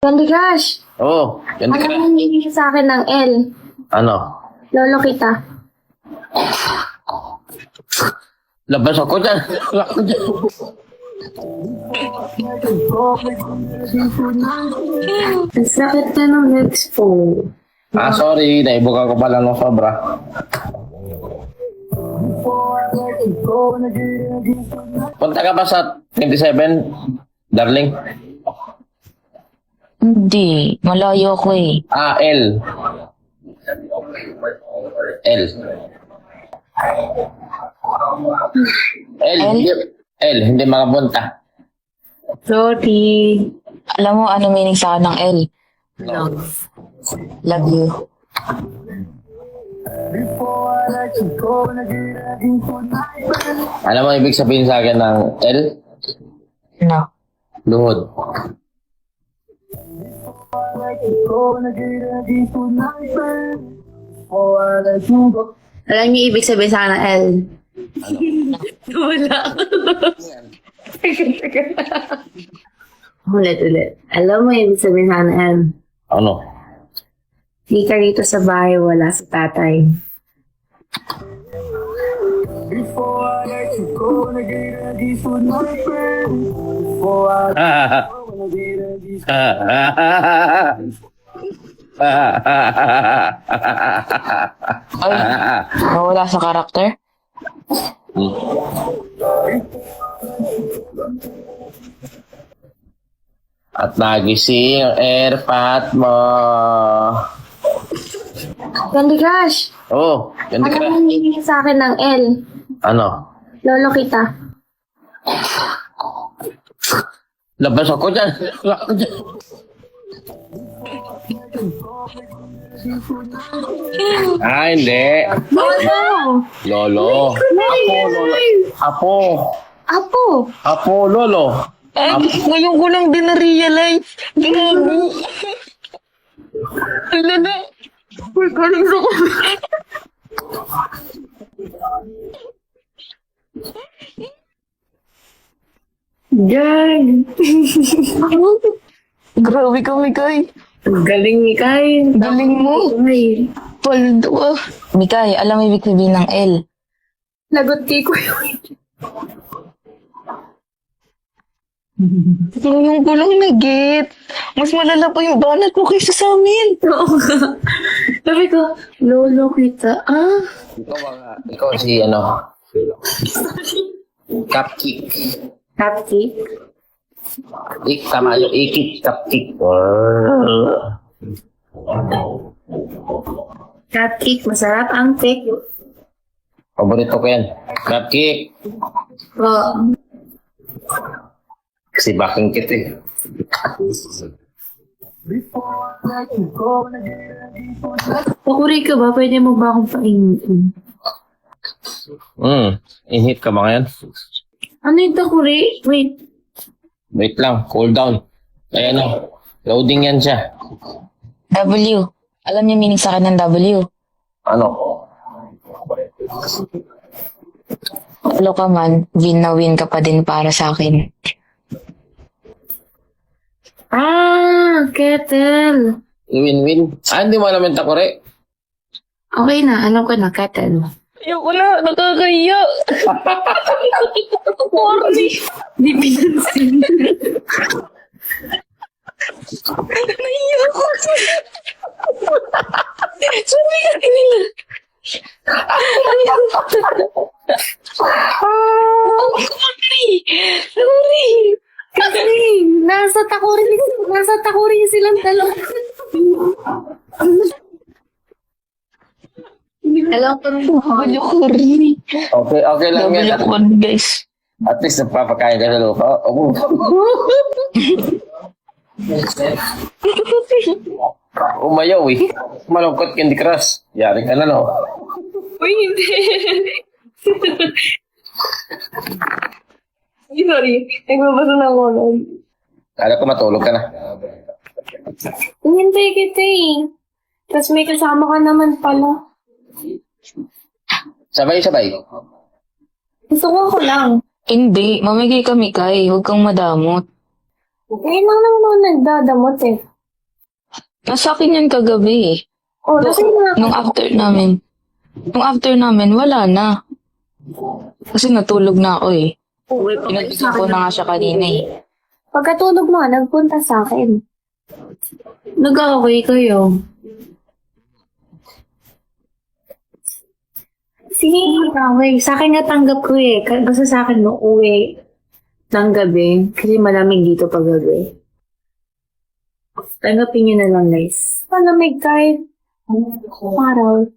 Candy Crush, Oo, ano Candy Crush. ang hindi sa akin ng L? Ano? Lolo kita. Labas ako dyan. Ang sakit na ng legs ko. Sorry. Naibuka ko pala ng sobra. Punta ka ba sa 27, darling? Hindi, malayo ko eh. L. L. Hindi makapunta. Sorry. Alam mo ano meaning sa akin ng L? Love. Love you. Alam mo ibig sabihin sa akin ng L? No. Luhod. Alam niyo ibig sabihin sa akin ng L? Wala. Ulit. Alam mo ibig sabihin sa akin ng L? Ano? Di ka rito sa bahay, wala sa tatay. Ay, nawala sa karakter? At nagising ang airpot mo. Candy Crush, Oh, Candy ano Crush. ang hindi sa akin ng L? Ano? Lolo kita. Labas ako dyan. Hindi. Lolo! Lolo. Apo. Apo! Apo, lolo. Ngayon ko lang din na-realize. Grabe. Ano na? Uy, galing sa ko. Gang! Grabe ka, Mikay. Ang galing ni Kai. Galing mo. Ay, Paldo ah. Mikay, alam mo ibig sabihin ng L? lagot kay ko yun. Ngayon ko lang nag-get. Mas malala pa yung banat mo kaysa sa amin. Oo nga. Sabi ko, lolo kita. Ah, Ikaw si ano? Cupcake. cupcake. Tama yung ikit cupcake. Cupcake, masarap ang cake. Paborito ko yan. Cupcake. Oh, Kasi baking kit eh. pakuri ka ba? Pwede mo ba akong paingin? Inhit ka ba ngayon? Ano yung takuri? Wait. Wait lang, cool down. Ayan o. Loading yan siya. W. Alam niyo meaning sa akin ng W? Ano? Talo ka man, win na win ka pa din para sa akin. Ah, kettle. Win-win. Hindi mo alam yung takore. Okay na, alam ko na, kettle. Ayoko na, nakakaya. Corny. Di pinansin. Naiyak ko. Sabi ka nila. Sorry. Kasi, nasa takuri silang dalawa. Alam ko nung Medyo corny. Okay lang Double yan. ako, guys. At least napapakain ka sa lupa. Umayaw eh. Malungkot Candy Crush. Yari ka na no. Uy, hindi. Sorry, nagbabasa na ako nun. Kala ko matulog ka na. Hintay kita eh. Tapos may kasama ka naman pala. Sabay-sabay. Gusto ko ako lang. Hindi, mamigay kami kay. Huwag kang madamot. Ngayon lang naman ako nagdadamot eh. Nasa akin yan kagabi eh. Oh, nasa na. Nung after namin, wala na. Kasi natulog na ako eh. Pinagbigyan ko na nga siya kanina eh. Pagkatulog mo, nagpunta sa akin. Nag-away kayo. Sige. Nag-away. Sa akin nga tanggap ko eh. Basta sa akin no, uwi ng gabi. Kasi malamig dito pag gabi. Tanggapin nyo na lang, guys. Malamig kahit araw.